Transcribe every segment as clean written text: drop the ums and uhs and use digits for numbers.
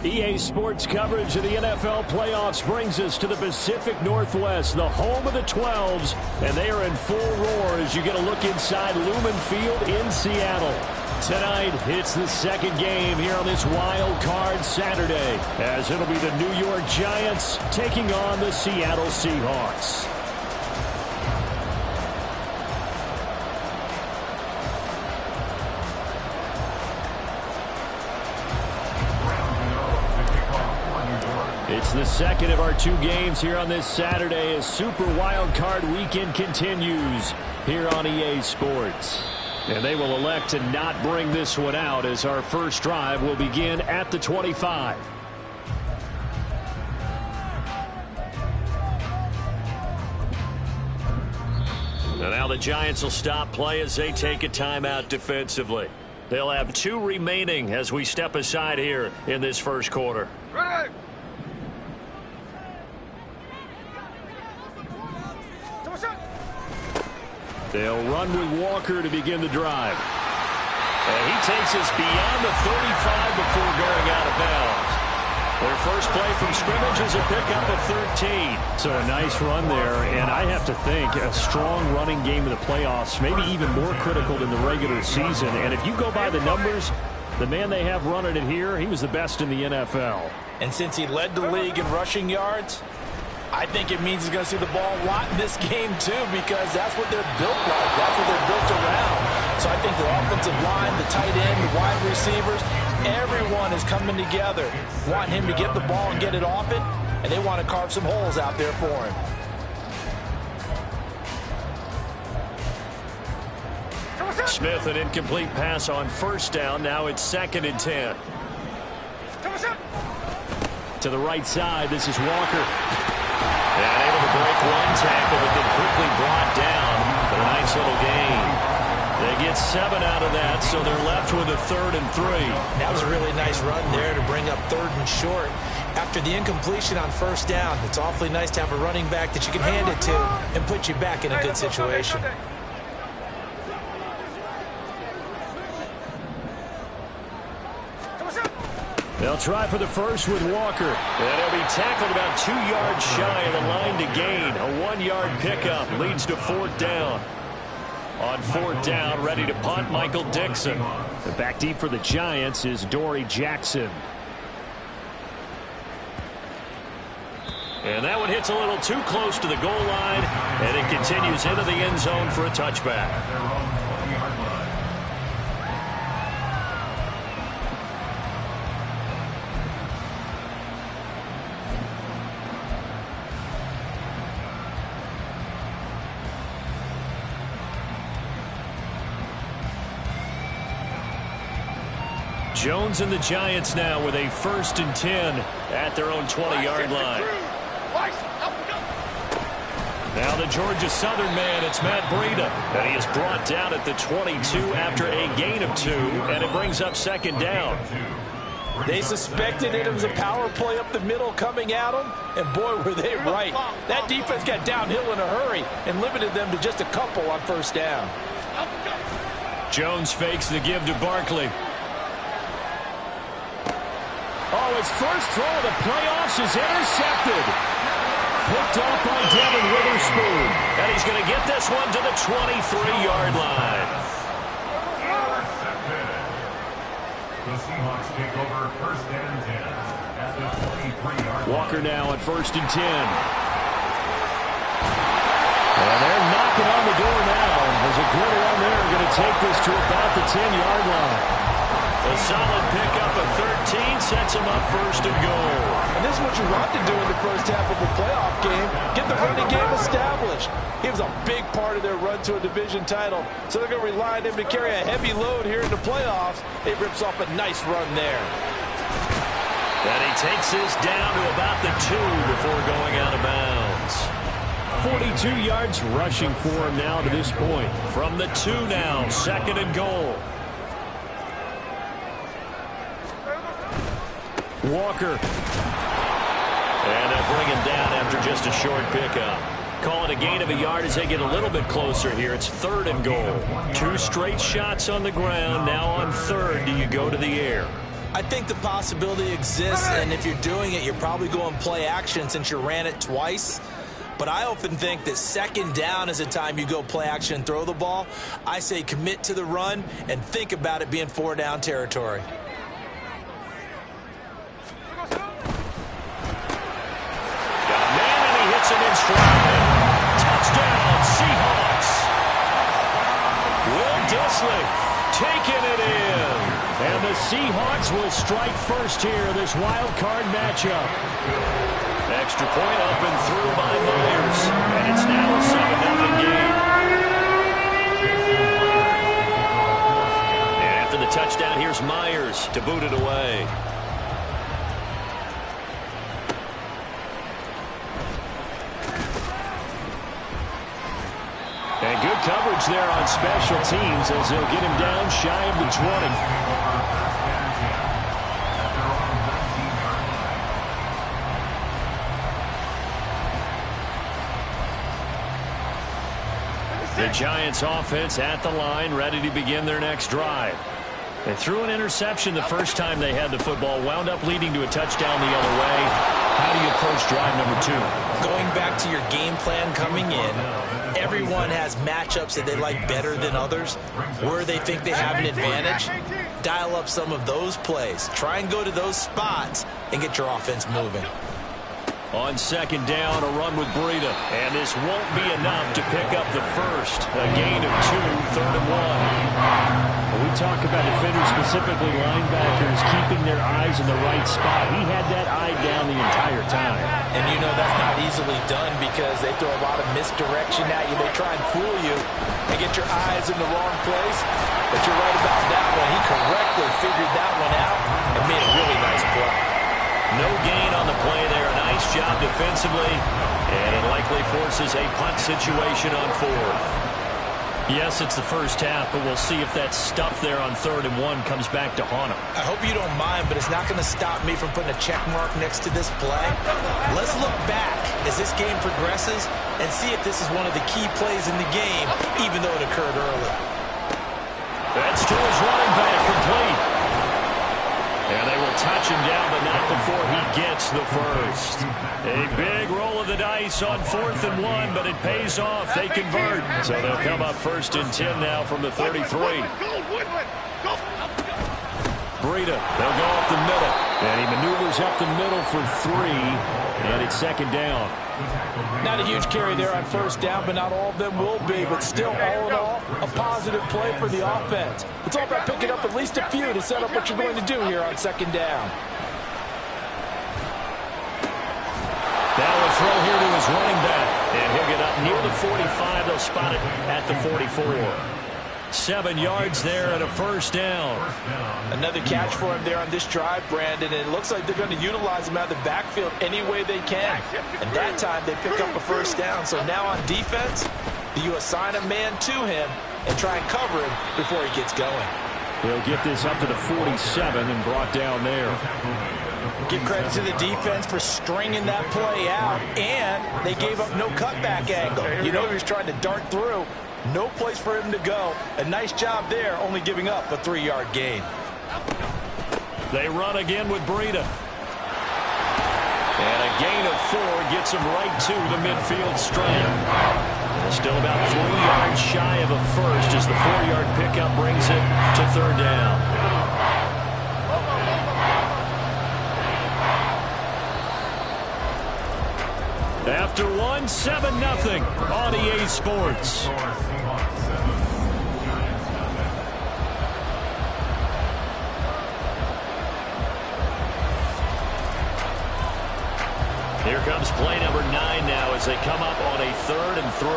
EA Sports coverage of the NFL playoffs brings us to the Pacific Northwest, the home of the 12s, and they are in full roar as you get a look inside Lumen Field in Seattle. Tonight, it's the second game here on this wild card Saturday, as it'll be the New York Giants taking on the Seattle Seahawks. It's the second of our two games here on this Saturday as Super Wild Card Weekend continues here on EA Sports. And they will elect to not bring this one out as our first drive will begin at the 25. And now the Giants will stop play as they take a timeout defensively. They'll have two remaining as we step aside here in this first quarter. Ready. They'll run with Walker to begin the drive. And he takes us beyond the 35 before going out of bounds. Their first play from scrimmage is a pickup of 13. So a nice run there, and I have to think a strong running game in the playoffs, maybe even more critical than the regular season. And if you go by the numbers, the man they have running it here, he was the best in the NFL. And since he led the league in rushing yards, I think it means he's going to see the ball a lot in this game, too, because that's what they're built like. That's what they're built around. So I think the offensive line, the tight end, the wide receivers, everyone is coming together, wanting him to get the ball and get it off it, and they want to carve some holes out there for him. Smith, an incomplete pass on first down. Now it's 2nd and 10. To the right side, this is Walker. And able to break one tackle, but then quickly brought down. But a nice little gain. They get 7 out of that, so they're left with a 3rd and 3. That was a really nice run there to bring up 3rd and short. After the incompletion on first down, it's awfully nice to have a running back that you can hand it to and put you back in a good situation. They'll try for the first with Walker. And he'll be tackled about 2 yards shy of the line to gain. A 1-yard pickup leads to 4th down. On 4th down, ready to punt, Michael Dixon. The back deep for the Giants is Dory Jackson. And that one hits a little too close to the goal line, and it continues into the end zone for a touchback. Jones and the Giants now with a 1st and 10 at their own 20-yard line. Now the Georgia Southern man, it's Matt Breida. And he is brought down at the 22 after a gain of 2, and it brings up 2nd down. They suspected it was a power play up the middle coming at them, and boy, were they right. That defense got downhill in a hurry and limited them to just a couple on first down. Jones fakes the give to Barkley. Oh, his first throw of the playoffs is intercepted. Picked off by Devin Witherspoon. And he's going to get this one to the 23-yard line. The Seahawks take over 1st and 10 at the 23-yard line. Walker now at 1st and 10. And they're knocking on the door now. There's a good run there. Going to take this to about the 10-yard line. A solid pickup of 13 sets him up 1st and goal. And this is what you want to do in the first half of a playoff game. Get the running game established. He was a big part of their run to a division title. So they're going to rely on him to carry a heavy load here in the playoffs. It rips off a nice run there. And he takes this down to about the 2 before going out of bounds. 42 yards rushing for him now to this point. From the 2 now, 2nd and goal. Walker. And they'll bring him down after just a short pickup. Call it a gain of a yard as they get a little bit closer here. It's 3rd and goal. 2 straight shots on the ground. Now on 3rd, do you go to the air? I think the possibility exists, and if you're doing it, you're probably going play action since you ran it twice. But I often think that second down is a time you go play action and throw the ball. I say commit to the run and think about it being 4 down territory. Got a man, and he hits him in stride. Touchdown, Seahawks. Will Dissly taking it in. And the Seahawks will strike first here, this wild card matchup. Extra point up and through by Myers. And it's now a 7-0 game. And after the touchdown, here's Myers to boot it away. And good coverage there on special teams as they'll get him down shy of the 20. The Giants offense at the line, ready to begin their next drive. They threw an interception the first time they had the football, wound up leading to a touchdown the other way. How do you approach drive number 2? Going back to your game plan coming in, everyone has matchups that they like better than others, where they think they have an advantage. Dial up some of those plays. Try and go to those spots and get your offense moving. On second down, a run with Breida. And this won't be enough to pick up the first. A gain of 2, 3rd and 1. When we talk about defenders, specifically linebackers, keeping their eyes in the right spot. He had that eye down the entire time. And you know that's not easily done because they throw a lot of misdirection at you. They try and fool you and get your eyes in the wrong place. But you're right about that one. He correctly figured that one out and made a really nice play. No gain on the play there. Nice job defensively. And it likely forces a punt situation on 4th. Yes, it's the first half, but we'll see if that stuff there on 3rd and 1 comes back to haunt him. I hope you don't mind, but it's not going to stop me from putting a check mark next to this play. Let's look back as this game progresses and see if this is one of the key plays in the game, even though it occurred early. That's to his running back, complete. And they will touch him down, but not before he gets the first. A big roll of the dice on 4th and 1, but it pays off. They convert. So they'll come up 1st and 10 now from the 33. Breida, they'll go up the middle. And he maneuvers up the middle for 3, and it's 2nd down. Not a huge carry there on 1st down, but not all of them will be. But still, all in all, a positive play for the offense. It's all about picking up at least a few to set up what you're going to do here on 2nd down. Now a throw here to his running back. And he'll get up near the 45. They'll spot it at the 44. 7 yards there and a 1st down. Another catch for him there on this drive, Brandon. And it looks like they're going to utilize him out of the backfield any way they can. And that time they pick up a 1st down. So now on defense, you assign a man to him and try and cover him before he gets going. They'll get this up to the 47 and brought down there. Give credit to the defense for stringing that play out. And they gave up no cutback angle. You know he was trying to dart through. No place for him to go. A nice job there, only giving up a 3-yard gain. They run again with Breida. And a gain of 4 gets him right to the midfield stripe. Still about 3 yards shy of a first as the 4-yard pickup brings it to 3rd down. After 1, 7-0 on EA Sports. Here comes play number 9 now as they come up on a 3rd and 3.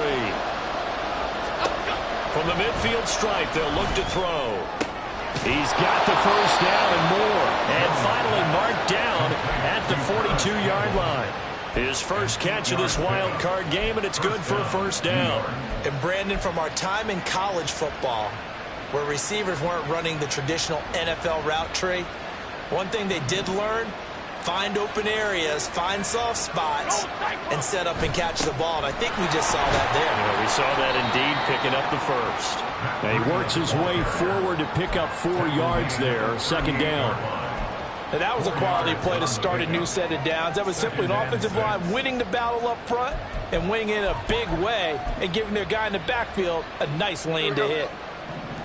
From the midfield stripe, they'll look to throw. He's got the 1st down and more. And finally marked down at the 42-yard line. His first catch of this wild card game, and it's good for a 1st down. And Brandon, from our time in college football, where receivers weren't running the traditional NFL route tree, one thing they did learn, find open areas, find soft spots, and set up and catch the ball. And I think we just saw that there. Yeah, we saw that indeed, picking up the first. And he works his way forward to pick up 4 yards there, 2nd down. Now, that was a quality play to start a new set of downs. That was simply an offensive line winning the battle up front and winning in a big way and giving their guy in the backfield a nice lane to hit.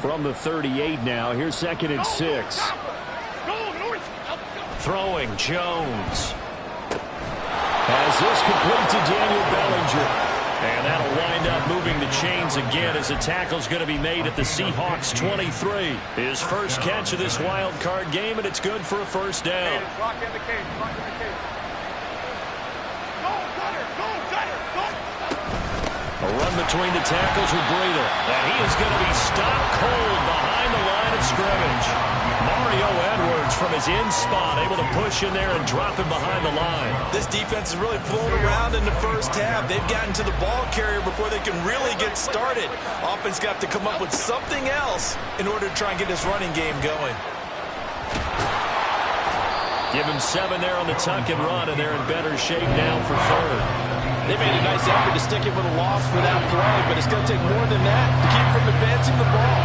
From the 38 now, here's 2nd and 6. Throwing, Jones. Has this complete to Daniel Bellinger. And that'll wind up moving the chains again as the tackle's going to be made at the Seahawks 23. His first catch of this wild card game, and it's good for a first down. A run between the tackles with Breida. And he is going to be stopped cold behind the line of scrimmage. Mario Edwards from his in spot able to push in there and drop him behind the line. This defense is really flown around in the first half. They've gotten to the ball carrier before they can really get started. Offense got to come up with something else in order to try and get this running game going. Give him 7 there on the tuck and run, and they're in better shape now for 3rd. They made a nice effort to stick it with a loss for that play, but it's going to take more than that to keep from advancing the ball.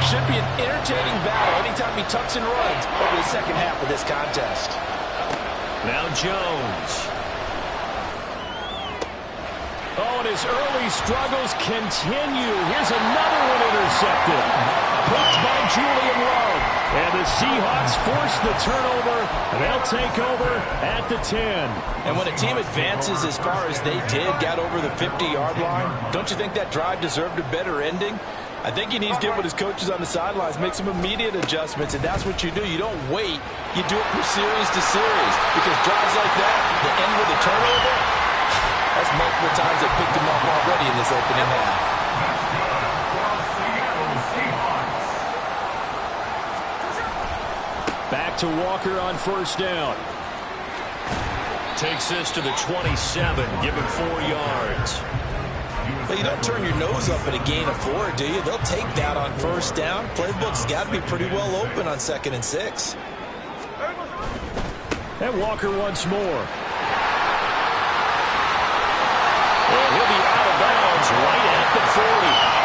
Should be an entertaining battle anytime he tucks and runs over the second half of this contest. Now Jones. Oh, and his early struggles continue. Here's another one intercepted. Picked by Julian Love. And the Seahawks force the turnover, and they'll take over at the 10. And when a team advances as far as they did, got over the 50-yard line, don't you think that drive deserved a better ending? I think he needs to get with his coaches on the sidelines, make some immediate adjustments, and that's what you do. You don't wait. You do it from series to series, because drives like that, the end with a turnover, that's multiple times they picked him up already in this opening half. Back to Walker on first down. Takes this to the 27. Give him 4 yards. Well, you don't turn your nose up at a gain of 4, do you? They'll take that on first down. Playbook's got to be pretty well open on 2nd and 6. And Walker once more. And he'll be out of bounds right at the 40.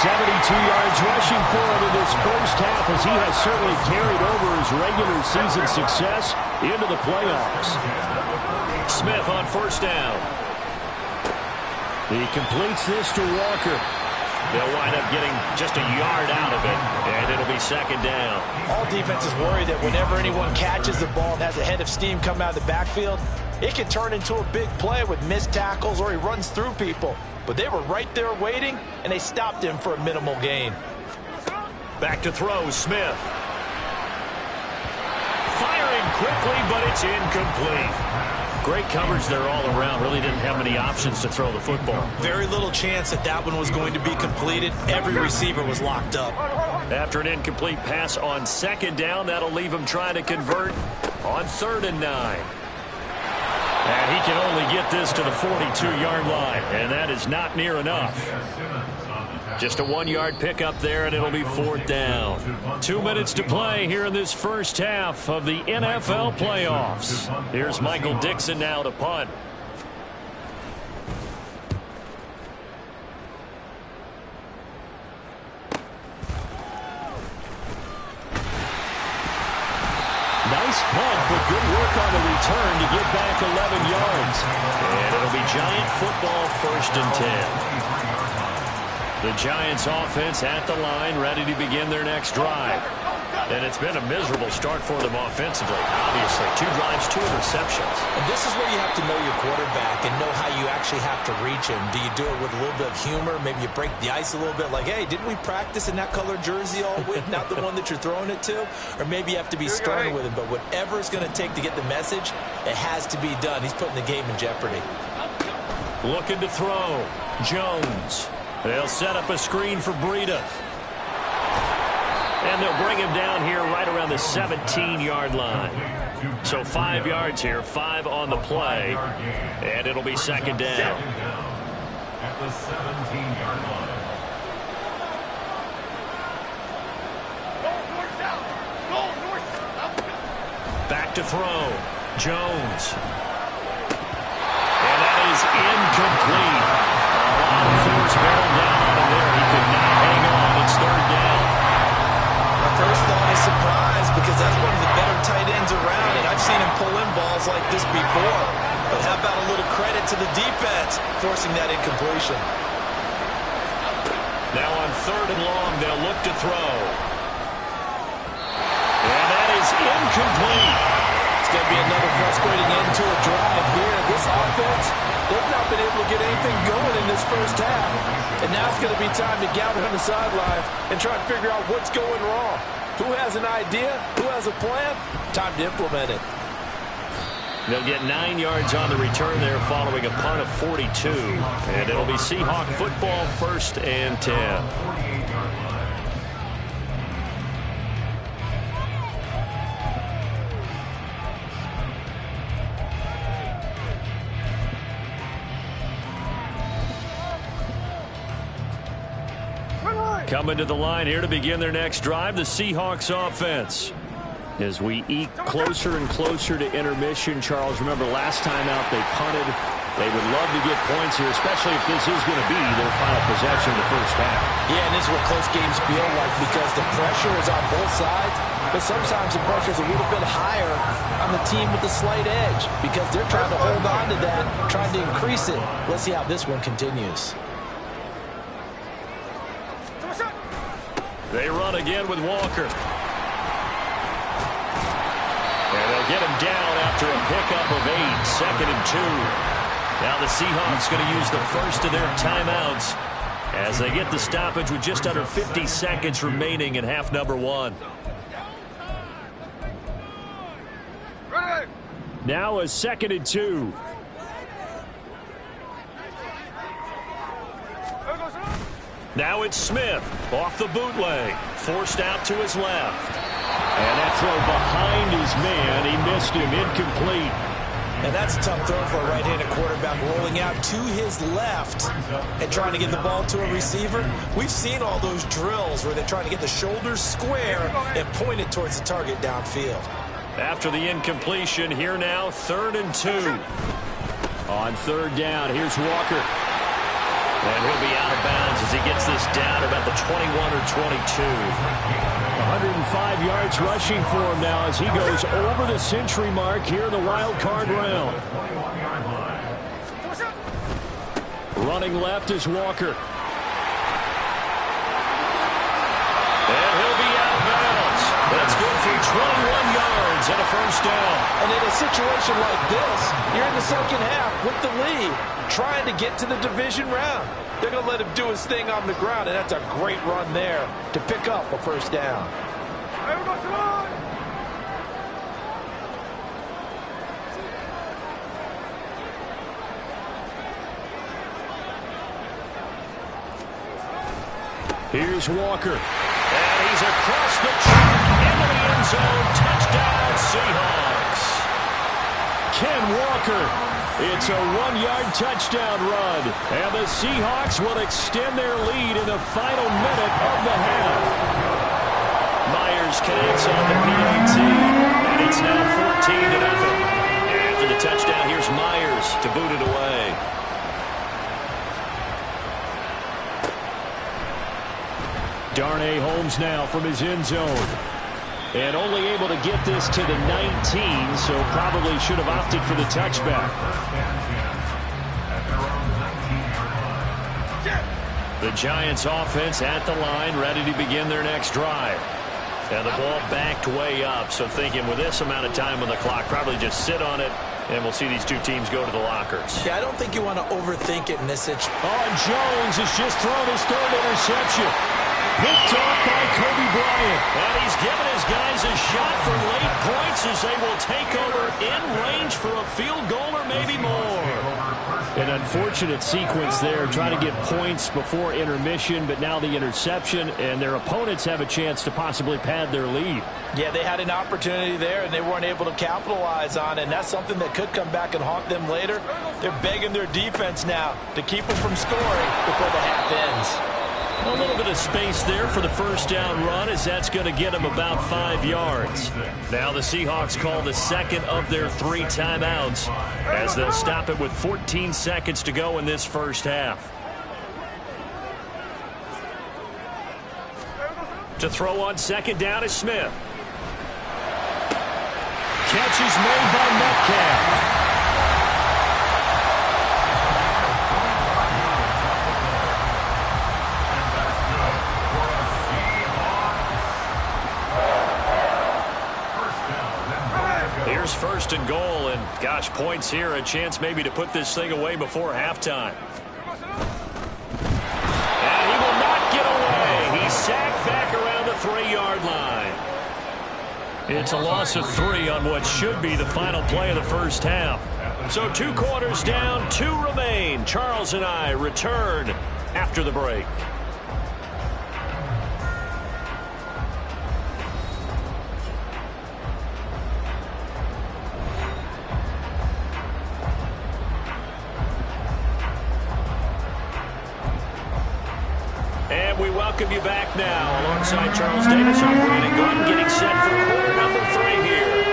72 yards rushing for him in this first half, as he has certainly carried over his regular season success into the playoffs. Smith on first down. He completes this to Walker. They'll wind up getting just a yard out of it, and it'll be 2nd down. All defenses worry that whenever anyone catches the ball and has a head of steam come out of the backfield, it can turn into a big play with missed tackles or he runs through people. But they were right there waiting, and they stopped him for a minimal gain. Back to throw, Smith. Firing quickly, but it's incomplete. Great coverage there all around. Really didn't have many options to throw the football. Very little chance that that one was going to be completed. Every receiver was locked up. After an incomplete pass on 2nd down, that'll leave him trying to convert on 3rd and 9. And he can only get this to the 42-yard line, and that is not near enough. Just a 1-yard pickup there, and it'll be 4th down. 2 minutes to play here in this first half of the NFL playoffs. Here's Michael Dixon now to punt. Nice punt, but good work on the return to get back 11 yards. And it'll be Giant football, 1st and 10. The Giants offense at the line, ready to begin their next drive. And it's been a miserable start for them offensively. Obviously, 2 drives, 2 interceptions. And this is where you have to know your quarterback and know how you actually have to reach him. Do you do it with a little bit of humor? Maybe you break the ice a little bit like, hey, didn't we practice in that color jersey all week? Not the one that you're throwing it to? Or maybe you have to be stern with him. But whatever it's going to take to get the message, it has to be done. He's putting the game in jeopardy. Looking to throw. Jones. They'll set up a screen for Breida. And they'll bring him down here right around the 17-yard line. So 5 yards here, 5 on the play. And it'll be 2nd down. At the 17-yard line. Back to throw. Jones. And that is incomplete. A lot of force barreled down on him there. He could not hang on. It's 3rd down. My first thought is surprise, because that's one of the better tight ends around, and I've seen him pull in balls like this before. But how about a little credit to the defense forcing that incompletion? Now on 3rd and long, they'll look to throw. And that is incomplete. It's going to be another frustrating end to a drive here. This offense, they've not been able to get anything going in this first half. And now it's going to be time to gather on the sidelines and try and figure out what's going wrong. Who has an idea? Who has a plan? Time to implement it. They'll get 9 yards on the return there following a punt of 42. And it'll be Seahawk football, 1st and 10. Coming to the line here to begin their next drive, the Seahawks offense. As we eke closer and closer to intermission, Charles, remember last time out they punted. They would love to get points here, especially if this is going to be their final possession of the first half. Yeah, and this is what close games feel like because the pressure is on both sides, but sometimes the pressure is a little bit higher on the team with the slight edge because they're trying to hold on to that, trying to increase it. Let's see how this one continues. They run again with Walker. And they'll get him down after a pickup of 8, 2nd and 2. Now the Seahawks going to use the first of their timeouts as they get the stoppage with just under 50 seconds remaining in half number 1. Now a 2nd and 2. Now it's Smith off the bootleg, forced out to his left. And that throw behind his man, he missed him, incomplete. And that's a tough throw for a right-handed quarterback, rolling out to his left and trying to get the ball to a receiver. We've seen all those drills where they're trying to get the shoulders square and point it towards the target downfield. After the incompletion, here now, 3rd and 2. On 3rd down, here's Walker. And he'll be out of bounds as he gets this down about the 21 or 22. 105 yards rushing for him now as he goes over the century mark here in the wild card round. Running left is Walker. And he'll be out of bounds. That's good for 21 yards and a first down. And in a situation like this, you're in the second half with the lead, trying to get to the division round. They're going to let him do his thing on the ground, and that's a great run there to pick up a first down. Here's Walker. And he's across the track into the end zone. Touchdown, Seahawks. Ken Walker. It's a 1-yard touchdown run. And the Seahawks will extend their lead in the final minute of the half. Myers connects on the PAT. And it's now 14-0. After the touchdown, here's Myers to boot it away. Darnay Holmes now from his end zone. And only able to get this to the 19, so probably should have opted for the touchback. The Giants offense at the line, ready to begin their next drive. And the ball backed way up, so thinking with this amount of time on the clock, probably just sit on it, and we'll see these two teams go to the lockers. Yeah, I don't think you want to overthink it in this situation. Oh, and Jones has just thrown his 3rd interception. Picked off by Kobe Bryant. And he's given his guys a shot for late points as they will take over in range for a field goal or maybe more. An unfortunate sequence there, trying to get points before intermission, but now the interception, and their opponents have a chance to possibly pad their lead. Yeah, they had an opportunity there, and they weren't able to capitalize on it, and that's something that could come back and haunt them later. They're begging their defense now to keep them from scoring before the half ends. A little bit of space there for the first down run as that's going to get them about 5 yards. Now the Seahawks call the second of their 3 timeouts as they'll stop it with 14 seconds to go in this first half. To throw on 2nd down is Smith. catch is made by Metcalf. Here's first and goal, and gosh, points here, a chance maybe to put this thing away before halftime. And he will not get away. He's sacked back around the 3-yard line. It's a loss of 3 on what should be the final play of the first half. So 2 quarters down, 2 remain. Charles and I return after the break. And we welcome you back now. Alongside Charles Davis, I'm Brandon Glenn, getting set for quarter number 3 here.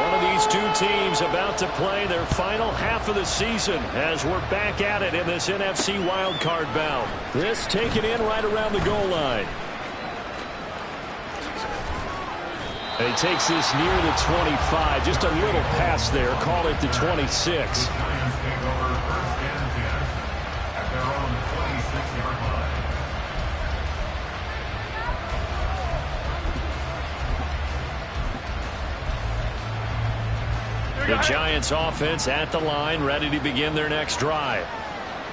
One of these 2 teams about to play their final half of the season as we're back at it in this NFC wildcard bout. This taken in right around the goal line. He takes this near the 25. Just a little pass there. Call it the 26. The Giants offense at the line, ready to begin their next drive.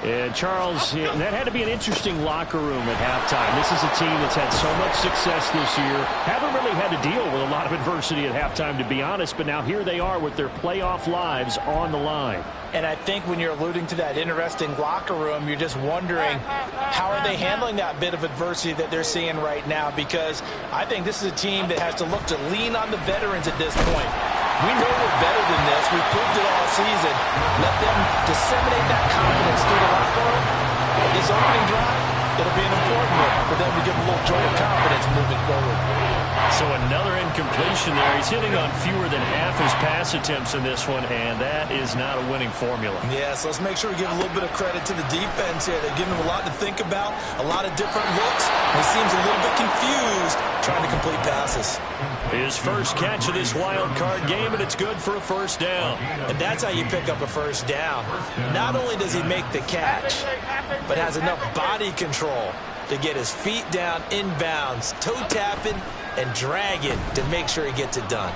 And Charles, that had to be an interesting locker room at halftime. This is a team that's had so much success this year. Haven't really had to deal with a lot of adversity at halftime, to be honest. But now here they are with their playoff lives on the line. And I think when you're alluding to that interesting locker room, you're just wondering how are they handling that bit of adversity that they're seeing right now, because I think this is a team that has to look to lean on the veterans at this point. We know we're better than this. We've proved it all season. Let them disseminate that confidence through the locker room. And this opening drive, it'll be an important one for them to give a little jolt of confidence moving forward. So another incompletion there. He's hitting on fewer than half his pass attempts in this one, and that is not a winning formula. Yeah, so let's make sure we give a little bit of credit to the defense here. They're giving him a lot to think about, a lot of different looks. He seems a little bit confused trying to complete passes. His first catch of this wild card game, and it's good for a first down. And that's how you pick up a first down. Not only does he make the catch, but has enough body control to get his feet down inbounds, toe tapping, and dragging to make sure he gets it done.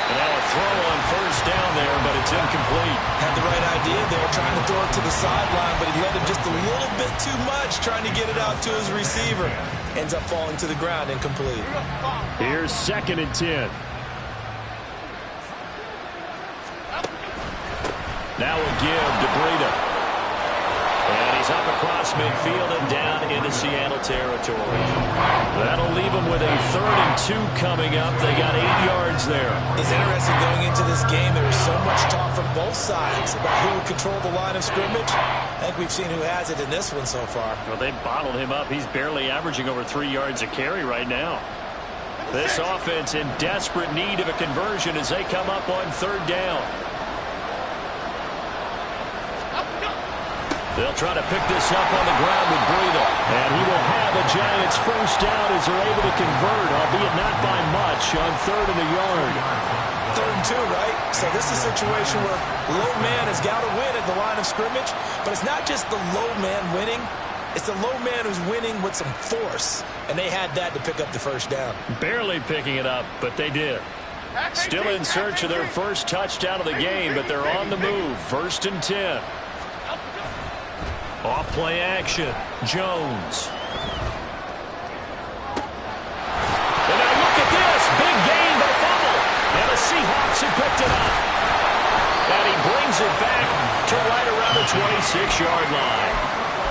And now a throw on first down there, but it's incomplete. Had the right idea there, trying to throw it to the sideline, but he let him just a little bit too much, trying to get it out to his receiver. Ends up falling to the ground, incomplete. Here's 2nd and 10. Now a give to Breida. And he's up across midfield and down into Seattle territory. That'll leave them with a 3rd and 2 coming up. They got 8 yards there. It's interesting going into this game. There was so much talk from both sides about who would control the line of scrimmage. I think we've seen who has it in this one so far. Well, they bottled him up. He's barely averaging over 3 yards a carry right now. This offense in desperate need of a conversion as they come up on 3rd down. They'll try to pick this up on the ground with Breida. And he will have a Giants first down as they're able to convert, albeit not by much, on 3rd and a yard. 3rd and 2, right? So this is a situation where low man has got to win at the line of scrimmage. But it's not just the low man winning. It's the low man who's winning with some force. And they had that to pick up the first down. Barely picking it up, but they did. Still in search of their first touchdown of the game, but they're on the move. 1st and 10. Off play action. Jones. And now look at this. Big gain, but a fumble. And the Seahawks have picked it up. And he brings it back to right around the 26-yard line.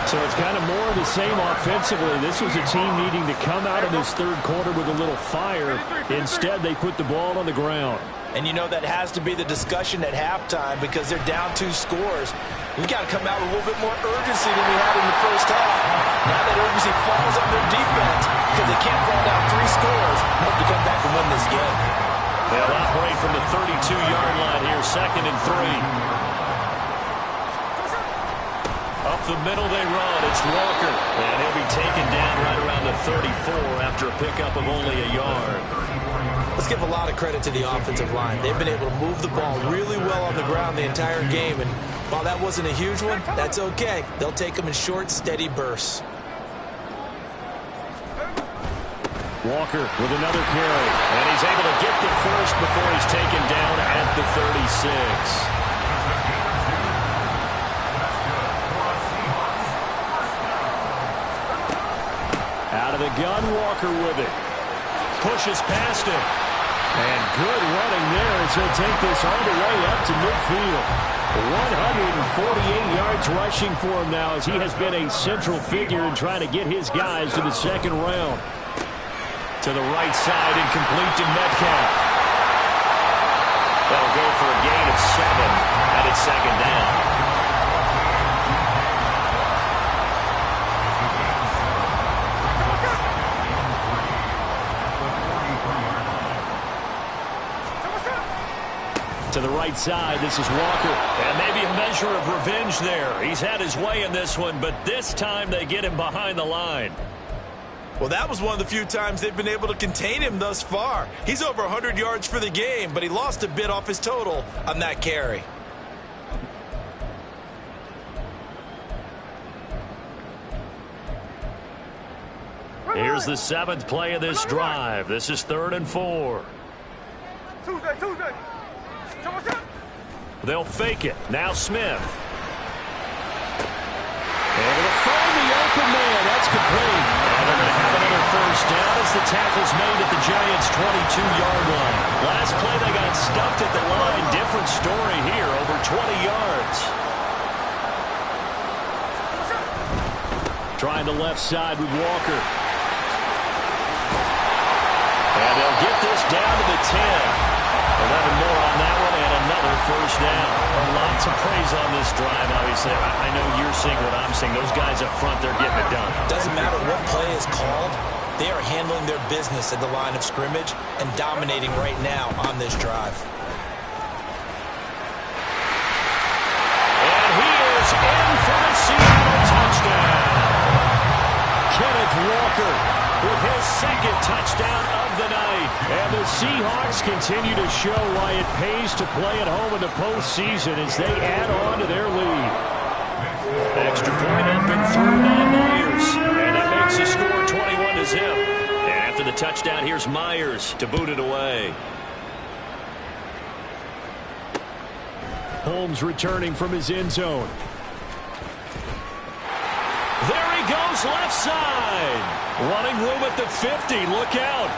So it's kind of more of the same offensively. This was a team needing to come out of this 3rd quarter with a little fire. Instead, they put the ball on the ground. And you know that has to be the discussion at halftime because they're down 2 scores. We've got to come out with a little bit more urgency than we had in the first half. Now that urgency falls on their defense because they can't fall down 3 scores and hope to come back and win this game. They'll operate from the 32-yard line here, 2nd and 3. Up the middle they run. It's Walker. And he'll be taken down right around the 34 after a pickup of only a yard. Let's give a lot of credit to the offensive line. They've been able to move the ball really well on the ground the entire game, and while that wasn't a huge one, that's okay. They'll take them in short, steady bursts. Walker with another carry, and he's able to get the first before he's taken down at the 36. Out of the gun, Walker with it. Pushes past him. And good running there as he'll take this all the way up to midfield. 148 yards rushing for him now as he has been a central figure in trying to get his guys to the second round. To the right side and complete to Metcalf. That'll go for a gain of 7, and it's second down. To the right side, this is Walker. And maybe a measure of revenge there. He's had his way in this one, but this time they get him behind the line. Well, that was one of the few times they've been able to contain him thus far. He's over 100 yards for the game, but he lost a bit off his total on that carry. Here's the 7th play of this drive. This is 3rd and 4. They'll fake it. Now Smith. Able to find the open man. That's complete. And they're going to have another first down as the tackle's made at the Giants' 22-yard line. Last play they got stuffed at the line. Different story here. Over 20 yards. Trying the left side with Walker. And they'll get this down to the 10. 11 more on that one, and another first down. Lots of praise on this drive, obviously. I know you're seeing what I'm seeing. Those guys up front, they're getting it done. Doesn't matter what play is called. They are handling their business at the line of scrimmage and dominating right now on this drive. And he is in for the Seattle touchdown. Kenneth Walker with his second touchdown of the night. And the Seahawks continue to show why it pays to play at home in the postseason as they add on to their lead. Extra point up and through by Myers. And that makes the score 21-0. And after the touchdown, here's Myers to boot it away. Holmes returning from his end zone. There he goes left side. Running room at the 50. Look out.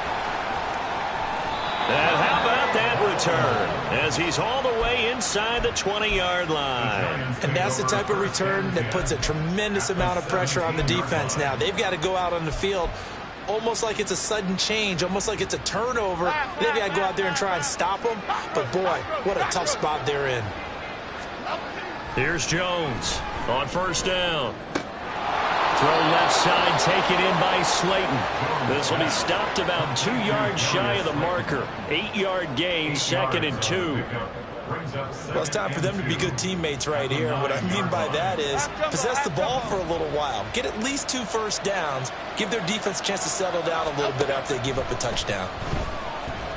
And how about that return as he's all the way inside the 20-yard line. And that's the type of return that puts a tremendous amount of pressure on the defense now. They've got to go out on the field almost like it's a sudden change, almost like it's a turnover. They've got to go out there and try and stop them. But, boy, what a tough spot they're in. Here's Jones on first down. Throw left side, taken in by Slayton. This will be stopped about 2 yards shy of the marker. 8-yard gain, 2nd and 2. Well, it's time for them to be good teammates right here. And what I mean by that is possess the ball for a little while. Get at least 2 first downs. Give their defense a chance to settle down a little bit after they give up a touchdown.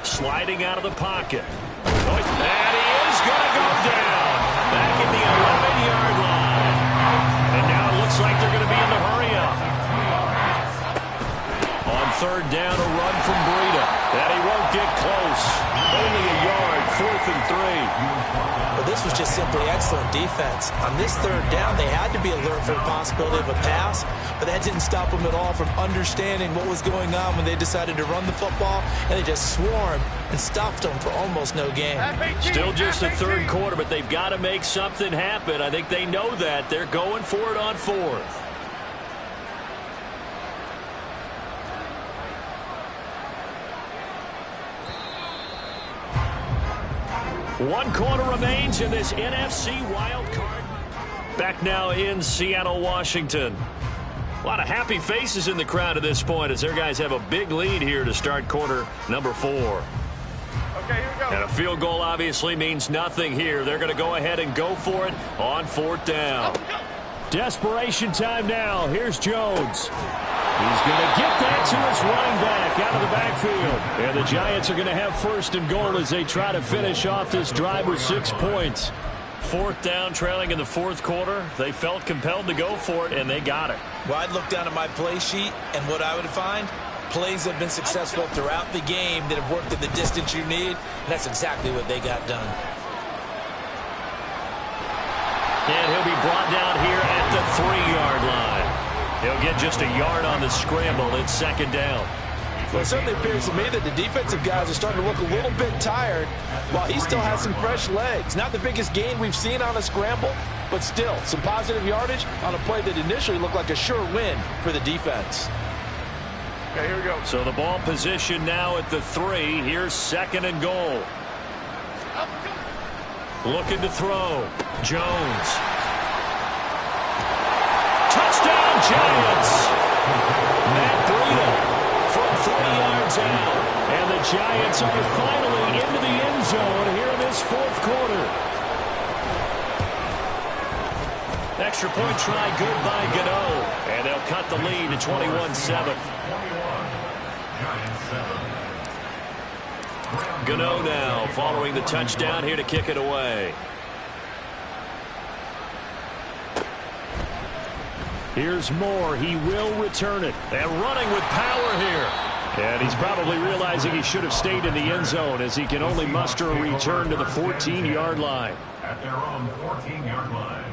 Sliding out of the pocket. And he is going to go down. Back at the 11-yard line. And now it looks like they're going to be in the hurry-up. On third down, a run from Breida. And he won't get close. Only a yard, 4th and 3. Well, this was just simply excellent defense. On this third down, they had to be alert for the possibility of a pass, but that didn't stop them at all from understanding what was going on when they decided to run the football, and they just swarmed and stuffed them for almost no gain. Still just the third quarter, but they've got to make something happen. I think they know that. They're going for it on 4th. One quarter remains in this NFC wild card. Back now in Seattle, Washington. A lot of happy faces in the crowd at this point as their guys have a big lead here to start quarter number 4. Okay, here we go. And a field goal obviously means nothing here. They're going to go ahead and go for it on 4th down. Desperation time now. Here's Jones. He's going to get that to his running back out of the backfield. And the Giants are going to have first and goal as they try to finish off this drive with 6 points. Fourth down, trailing in the fourth quarter. They felt compelled to go for it, and they got it. Well, I'd look down at my play sheet, and what I would find, plays have been successful throughout the game that have worked at the distance you need, and that's exactly what they got done. And he'll be brought down here at the 3-yard line. He'll get just a yard on the scramble. It's second down. Well, it certainly appears to me that the defensive guys are starting to look a little bit tired while he still has some fresh legs. Not the biggest gain we've seen on a scramble, but still some positive yardage on a play that initially looked like a sure win for the defense. Okay, here we go. So the ball position now at the 3. Here's second and goal. Looking to throw. Jones. Touchdown, Giants! Matt Breida from 30 yards out. And the Giants are finally into the end zone here in this fourth quarter. Extra point try good by Gano. And they'll cut the lead to 21-7. Gano now following the touchdown here to kick it away. Here's Moore. He will return it. And running with power here. And he's probably realizing he should have stayed in the end zone as he can only muster a return to the 14-yard line. At their own 14-yard line.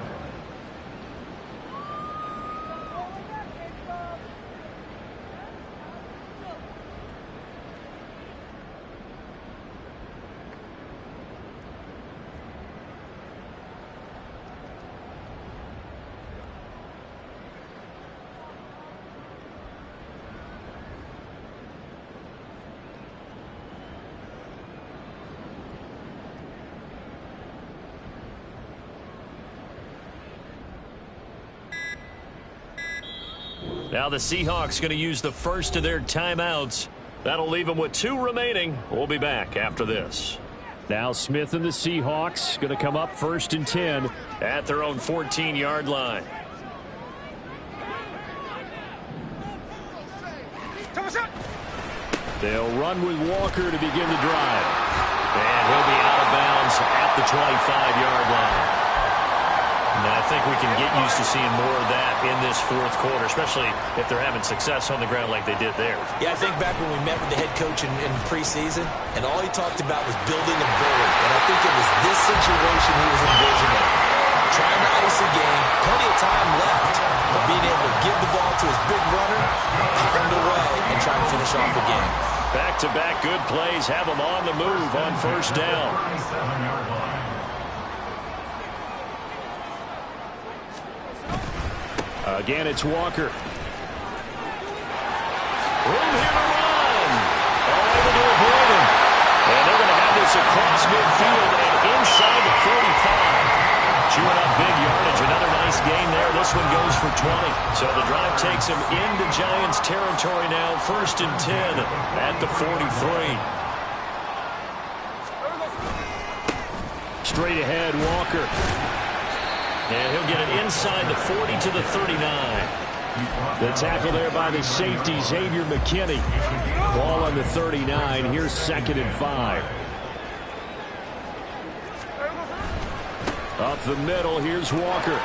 Now the Seahawks going to use the first of their timeouts. That'll leave them with 2 remaining. We'll be back after this. Now Smith and the Seahawks going to come up first and 10 at their own 14-yard line. They'll run with Walker to begin the drive. And he'll be out of bounds at the 25-yard line. And I think we can get used to seeing more of that in this fourth quarter, especially if they're having success on the ground like they did there. Yeah, I think back when we met with the head coach in preseason, and all he talked about was building a bully. And I think it was this situation he was envisioning. Trying to ice a game, plenty of time left, but being able to give the ball to his big runner, pound away, and try to finish off the game. Back-to-back good plays have them on the move on first down. Again, it's Walker. Room here to run. Able to avoid him. And they're going to have this across midfield and inside the 35. Chewing up big yardage. Another nice gain there. This one goes for 20. So the drive takes him into Giants territory now. First and 10 at the 43. Straight ahead, Walker. And he'll get it inside the 40 to the 39. The tackle there by the safety, Xavier McKinney. Ball on the 39. Here's second and 5. Up the middle, here's Walker.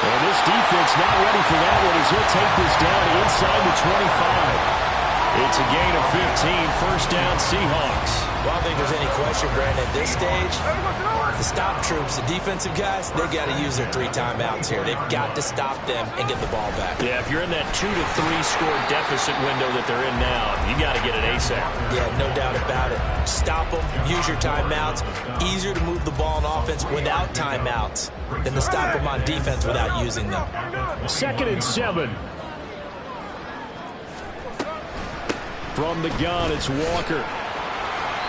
And this defense not ready for that one as he'll take this down inside the 25. It's a gain of 15. First down, Seahawks. Well, I don't think there's any question, Brandon, at this stage, the stop troops, the defensive guys, they got to use their 3 timeouts here. They've got to stop them and get the ball back. Yeah, if you're in that 2 to 3 score deficit window that they're in now, you got to get it ASAP. Yeah, no doubt about it. Stop them, use your timeouts. Easier to move the ball on offense without timeouts than to stop them on defense without using them. Second and 7. From the gun, it's Walker.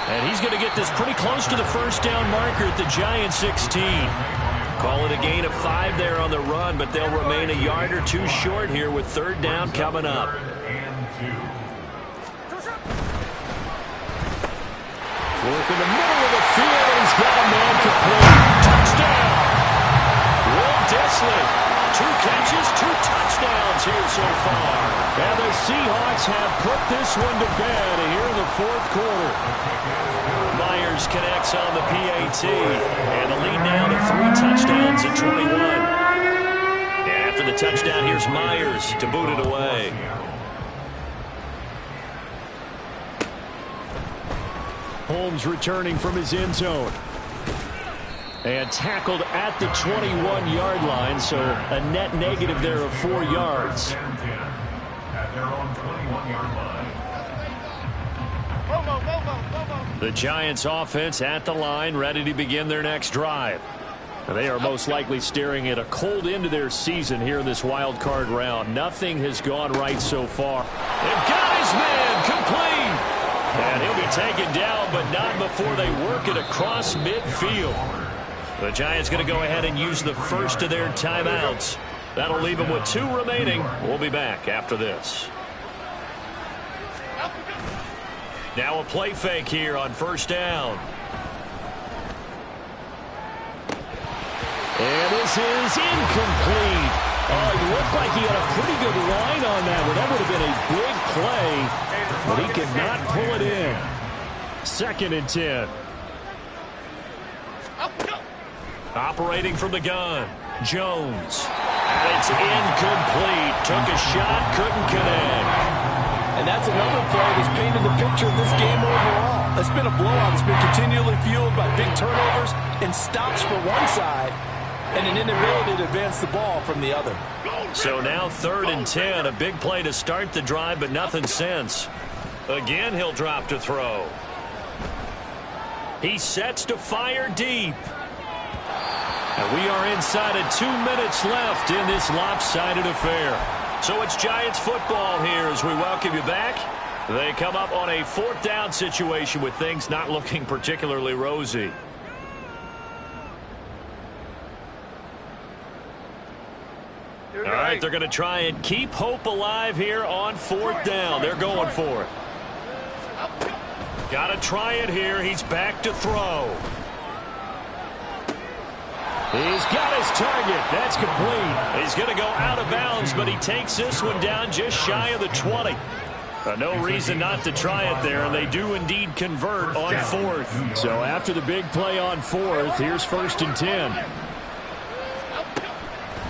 And he's going to get this pretty close to the first down marker at the Giants 16. Call it a gain of 5 there on the run, but they'll remain a yard or 2 short here with third down coming up. Work in the middle of the field, and he's got a man complete. Touchdown! Will Dissly 2 catches, 2 touchdowns here so far. And the Seahawks have put this one to bed here in the fourth quarter. Myers connects on the PAT, and the lead now to 3 touchdowns at 21. After the touchdown, here's Myers to boot it away. Holmes returning from his end zone. And tackled at the 21-yard line, so a net negative there of 4 yards. At their own 21-yard line. The Giants offense at the line, ready to begin their next drive. They are most likely staring at a cold end to their season here in this wild card round. Nothing has gone right so far. They've got his man complete. And he'll be taken down, but not before they work it across midfield. The Giants going to go ahead and use the first of their timeouts. That'll leave them with 2 remaining. We'll be back after this. Now a play fake here on first down. And this is incomplete. Oh, he looked like he had a pretty good line on that one. That would have been a big play, but he could not pull it in. 2nd and 10. Operating from the gun, Jones. And it's incomplete. Took a shot, couldn't connect. And that's another play that's painted the picture of this game overall. It's been a blowout. It's been continually fueled by big turnovers and stops for one side and an inability to advance the ball from the other. So now 3rd and 10. A big play to start the drive, but nothing since. Again, he'll drop to throw. He sets to fire deep. And we are inside of 2 minutes left in this lopsided affair. So it's Giants football here as we welcome you back. They come up on a 4th down situation with things not looking particularly rosy. All right, they're going to try and keep hope alive here on 4th down. They're going for it. Got to try it here. He's back to throw. He's got his target. That's complete. He's going to go out of bounds, but he takes this one down just shy of the 20. No reason not to try it there, and they do indeed convert on 4th. So after the big play on 4th, here's 1st and 10.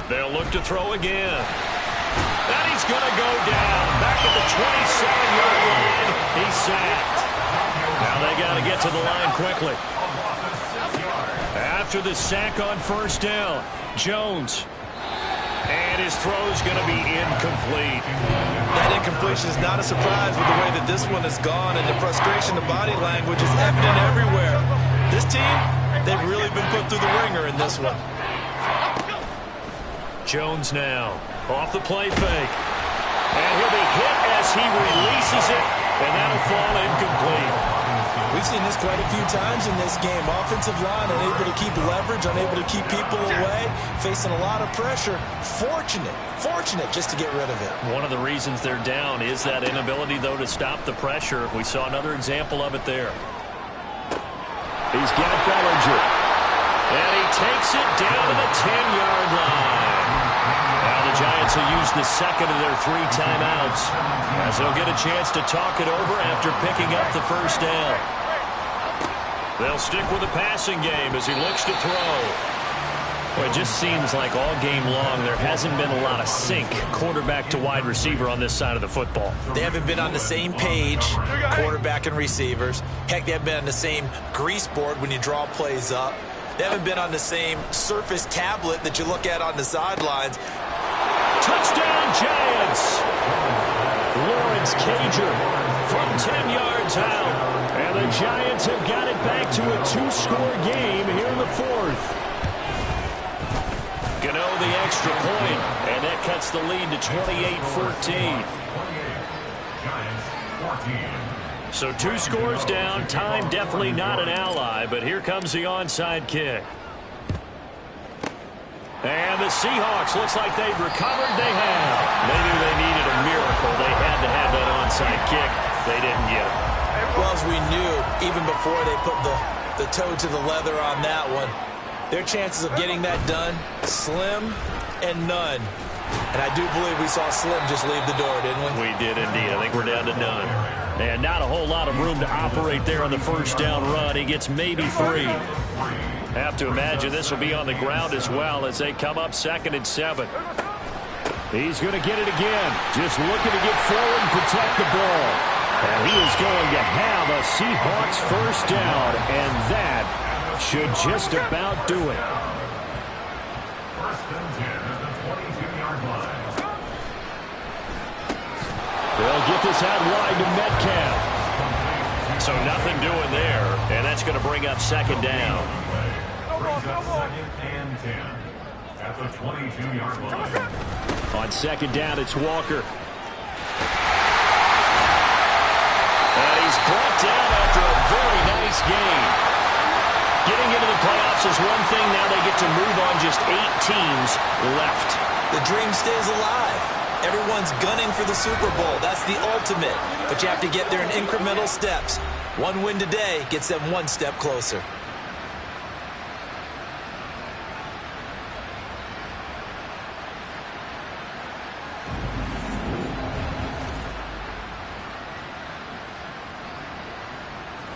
They'll look to throw again. And he's going to go down. Back at the 27-yard line. He's sacked. Now they got to get to the line quickly. After the sack on 1st down, Jones. And his throw's going to be incomplete. That incompletion is not a surprise with the way that this one has gone, and the frustration, the body language is evident everywhere. This team, they've really been put through the ringer in this one. Jones now off the play fake. And he'll be hit as he releases it, and that'll fall incomplete. We've seen this quite a few times in this game. Offensive line unable to keep leverage, unable to keep people away, facing a lot of pressure. Fortunate just to get rid of it. One of the reasons they're down is that inability, though, to stop the pressure. We saw another example of it there. He's got Bellinger. And he takes it down to the 10-yard line. Now the Giants will use the 2nd of their 3 timeouts as they'll get a chance to talk it over after picking up the 1st down. They'll stick with the passing game as he looks to throw. Well, it just seems like all game long there hasn't been a lot of sync quarterback to wide receiver on this side of the football. They haven't been on the same page, quarterback and receivers. Heck, they haven't been on the same grease board when you draw plays up. They haven't been on the same Surface tablet that you look at on the sidelines. Touchdown, Giants! Lawrence Cager from 10 yards out. And the Giants have got it back to a 2-score game here in the 4th. Gano the extra point, and that cuts the lead to 28-14. So 2 scores down. Time definitely not an ally, but here comes the onside kick. And the Seahawks, looks like they've recovered. They have. They knew they needed a miracle. They had to have that onside kick. They didn't get it. Well, as we knew, even before they put the toe to the leather on that one, their chances of getting that done, slim and none. And I do believe we saw Slim just leave the door, didn't we? We did indeed. I think we're down to none. And not a whole lot of room to operate there on the first down run. He gets maybe 3. Have to imagine this will be on the ground as well as they come up 2nd and 7. He's going to get it again. Just looking to get forward and protect the ball. And he is going to have a Seahawks first down, and that should just about do it. First and 10 at the 22-yard line. They'll get this out wide to Metcalf. So nothing doing there, and that's going to bring up 2nd down. Brings up 2nd and 10 at the 22-yard line. On 2nd down, it's Walker. And he's brought down after a very nice game. Getting into the playoffs is one thing. Now they get to move on. Just 8 teams left. The dream stays alive. Everyone's gunning for the Super Bowl. That's the ultimate. But you have to get there in incremental steps. One win today gets them one step closer.